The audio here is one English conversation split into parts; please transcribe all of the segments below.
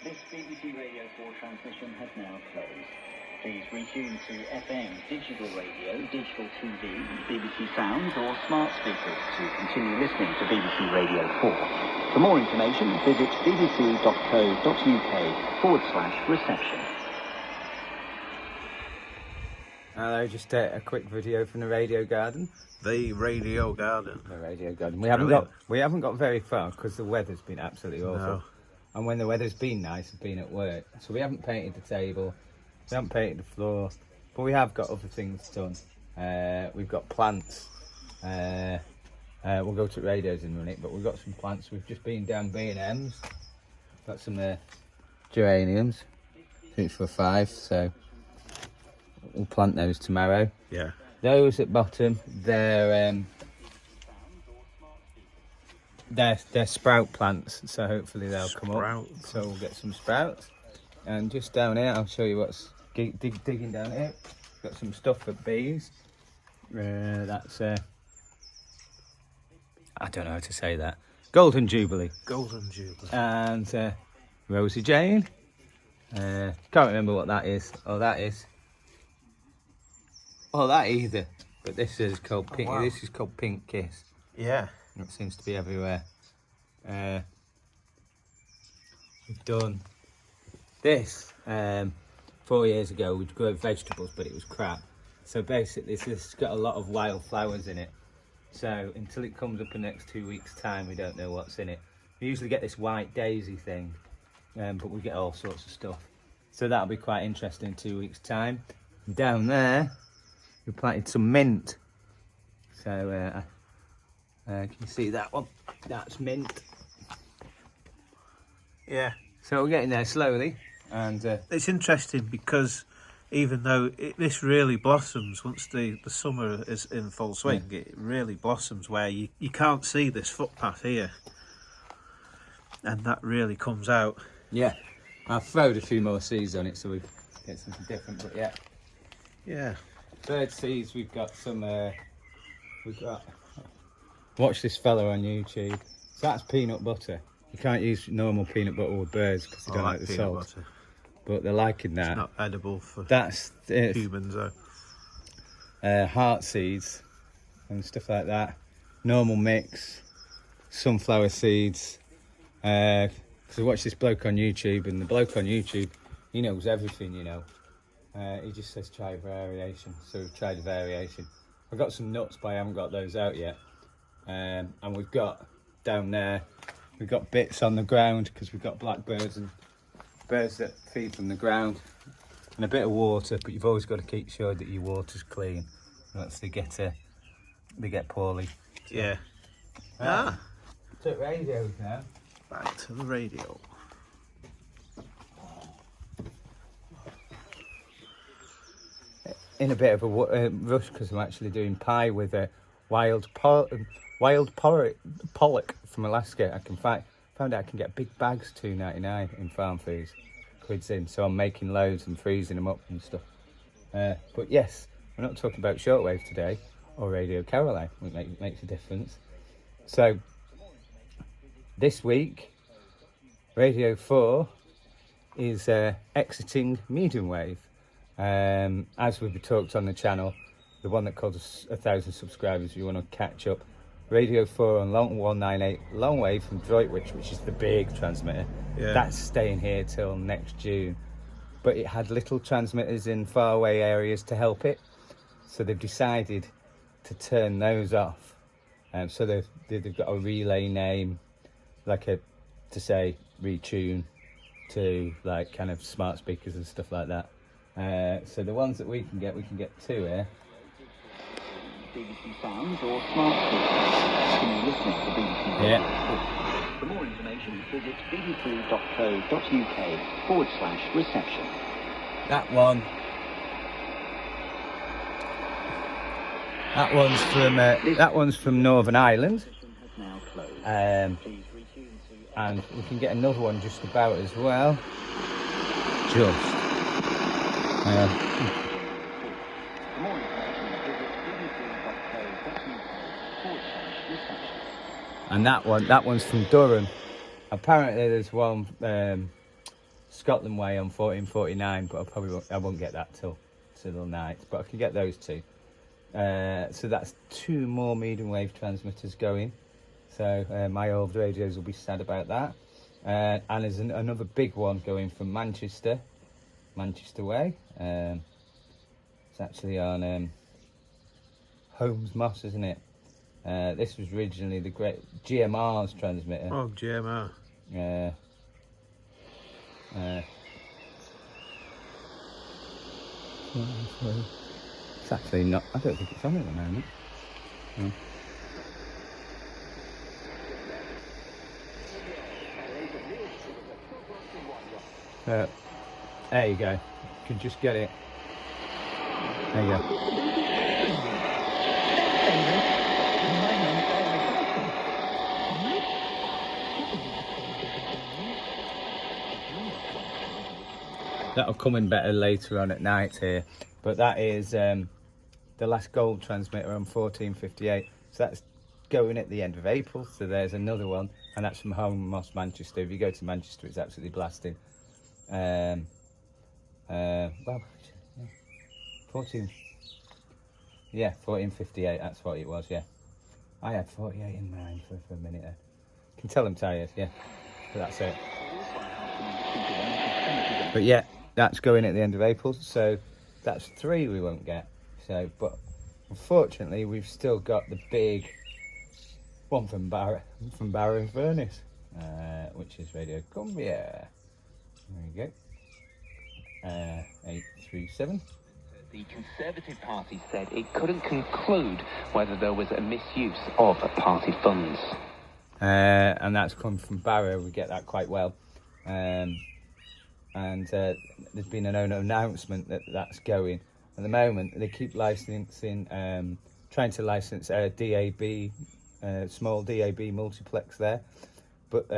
This BBC Radio 4 transmission has now closed. Please retune to FM, digital radio, digital TV, BBC Sounds or smart speakers to continue listening to BBC Radio 4. For more information, visit bbc.co.uk/reception. Hello, just a quick video from the radio garden. The radio garden. The radio garden. Brilliant. We haven't got very far because the weather's been absolutely awful. No. And when the weather's been nice, I've been at work. So we haven't painted the table, we haven't painted the floor, but we have got other things done. We've got plants. We'll go to radios in a minute, but we've got some plants. We've just been down B&M's. Got some geraniums. 6 for 5, so we'll plant those tomorrow. Yeah. Those at bottom, they're sprout plants, so hopefully they'll come up. So we'll get some sprouts. And just down here, I'll show you what's digging down here. Got some stuff for bees. That's I don't know how to say that. Golden Jubilee. Golden Jubilee. And Rosie Jane. Can't remember what that is. Oh, that is. Oh, that either. But this is called Pink. Wow. This is called Pink Kiss. Yeah. It seems to be everywhere. We've done this 4 years ago. We'd grow vegetables, but it was crap. So basically, this has got a lot of wild flowers in it. So until it comes up in the next 2 weeks' time, we don't know what's in it. We usually get this white daisy thing, but we get all sorts of stuff. So that'll be quite interesting in 2 weeks' time. And down there, we planted some mint. So can you see that one? That's mint. Yeah. So we're getting there slowly, and It's interesting because even though this really blossoms once the summer is in full swing, it really blossoms where you can't see this footpath here. And that really comes out. yeah, I've throwed a few more seeds on it so we get something different. But yeah, Yeah. bird seeds. We've got some. We've got. Watch this fella on YouTube. So that's peanut butter. You can't use normal peanut butter with birds because they don't like the peanut salt. butter. But they're liking that. It's not edible for That's humans though. heart seeds and stuff like that. Normal mix, sunflower seeds. So watch this bloke on YouTube, and the bloke on YouTube, he knows everything, you know. He just says try variation, so we've tried a variation. I've got some nuts, but I haven't got those out yet. And we've got down there, we've got bits on the ground because we've got blackbirds and birds that feed from the ground, and a bit of water. But you've always got to keep sure that your water's clean, else they get poorly. Yeah. To radios now. Back to the radio. In a bit of a rush because I'm actually doing pie with a wild pollock from Alaska. I found out I can get big bags $2.99 in Farm Foods, quids in. So I'm making loads and freezing them up and stuff. But yes, we're not talking about shortwave today or Radio Caroline, which makes a difference. So this week, Radio 4 is exiting medium wave. As we've talked on the channel, the one that called us 1,000 subscribers, if you want to catch up, Radio 4 on 198 long wave from Droitwich, which is the big transmitter, that's staying here till next June. But it had little transmitters in faraway areas to help it, so they've decided to turn those off. So they've got a relay name, to say retune to like kind of smart speakers and stuff like that. So the ones that we can get two here. BBC Sounds or smart speakers. Continue listening to BBC Radio 4. For more information, visit bbc.co.uk/reception. That one's from Northern Ireland. Now closed. And we can get another one just about as well. And that one's from Durham. Apparently there's one Scotland Way on 1449, but I won't get that till the night. But I can get those two. So that's 2 more medium wave transmitters going. So my old radios will be sad about that. And there's another big one going from Manchester Way. It's actually on Holmes Moss, isn't it? This was originally the great GMR's transmitter. Oh, GMR. It's actually not. I don't think it's on at the moment. No. There you go. You can just get it. There you go. That'll come in better later on at night here, but that is the last gold transmitter on 1458. So that's going at the end of April. So there's another one, and that's from Holmes Moss, Manchester. If you go to Manchester, it's absolutely blasting. Well, 1458. That's what it was. Yeah, I had 48 in mind for a minute there. Can tell I'm tired. Yeah, but that's it. But yeah, that's going at the end of April, so that's 3 we won't get. So, but unfortunately, we've still got the big one from Barrow and Furness, which is Radio Cumbria. There you go. 837. The Conservative Party said it couldn't conclude whether there was a misuse of party funds. And that's come from Barrow. We get that quite well. And there's been an announcement that that's going. At the moment, they keep licensing, trying to license DAB, small DAB multiplex there, but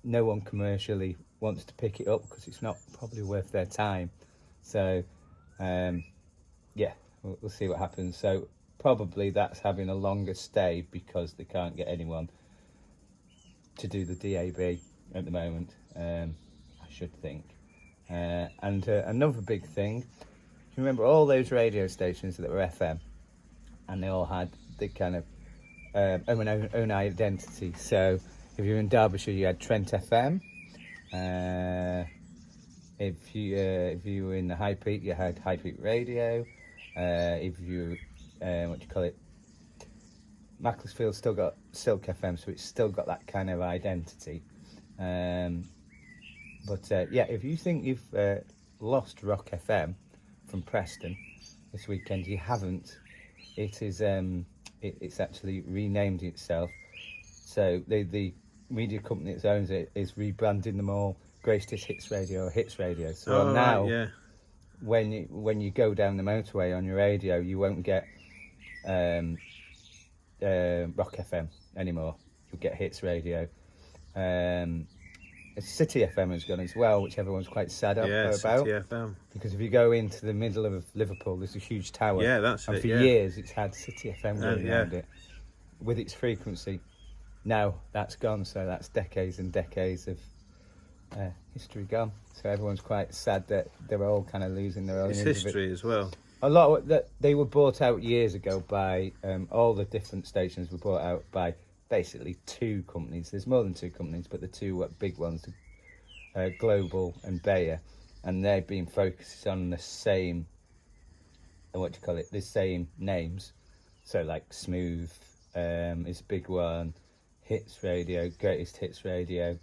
no one commercially wants to pick it up because it's not probably worth their time. So, yeah, we'll see what happens. So probably that's having a longer stay because they can't get anyone to do the DAB at the moment. I should think. And another big thing, you remember all those radio stations that were FM, and they all had the kind of own identity. So if you were in Derbyshire, you had Trent FM. If you were in the High Peak, you had High Peak Radio. If you Macclesfield still got Silk FM, so it's still got that kind of identity. But yeah, if you think you've lost Rock FM from Preston this weekend, you haven't. It is it's actually renamed itself. So the media company that owns it is rebranding them all Greatest Hits Radio or Hits Radio. So now, right, yeah. when you go down the motorway on your radio, you won't get Rock FM anymore. You'll get Hits Radio. City FM has gone as well, which everyone's quite sad about. City FM. Because if you go into the middle of Liverpool, there's a huge tower. Yeah, that's and it. For yeah. years, it's had City FM going yeah. around it with its frequency. Now that's gone, so that's decades and decades of history gone. So everyone's quite sad that they were all kind of losing their own. It's history as well. A lot of that they were bought out years ago by all the different stations were bought out by basically 2 companies. There's more than 2 companies, but the 2 big ones, Global and Bayer, and they've been focused on the same, the same names. So like Smooth is a big one, Hits Radio, Greatest Hits Radio.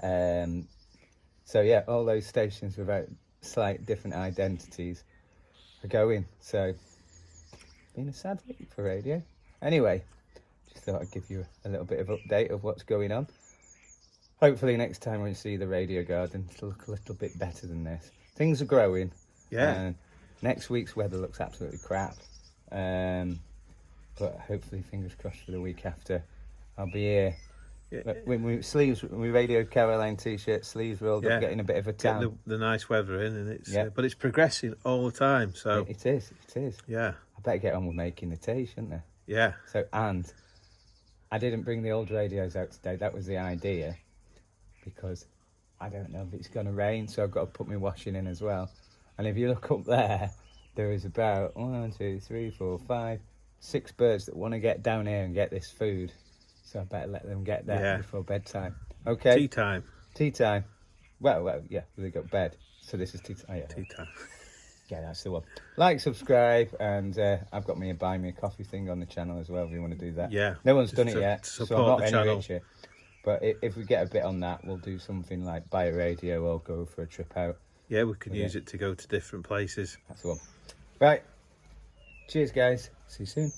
So yeah, all those stations without slight different identities are going. So been a sad week for radio. Anyway, just thought I'd give you a little bit of update of what's going on. Hopefully next time when you see the radio garden, it'll look a little bit better than this. Things are growing. Yeah. Next week's weather looks absolutely crap. But hopefully, fingers crossed for the week after, I'll be here. Yeah. We Radio Caroline t-shirt, sleeves rolled up, getting a bit of a tan. Get the nice weather in, and but it's progressing all the time. So It is. yeah, I better get on with making the tea, shouldn't I? yeah. So, and I didn't bring the old radios out today. That was the idea, because I don't know if it's going to rain, so I've got to put my washing in as well. And if you look up there is about 1, 2, 3, 4, 5, 6 birds that want to get down here and get this food. So I better let them get there before bedtime. Okay. Tea time. Tea time. Well, yeah, they got bed. So this is tea time. Oh, yeah. Tea time. Yeah, that's the one. Like, subscribe, and I've got me a buy me a coffee thing on the channel as well if you want to do that. Yeah. No one's Just done it to yet, so I'm support not the any channel. richer. But if we get a bit on that, we'll do something like buy a radio or go for a trip out. Yeah, we can use it to go to different places. That's the one. Right. Cheers, guys. See you soon.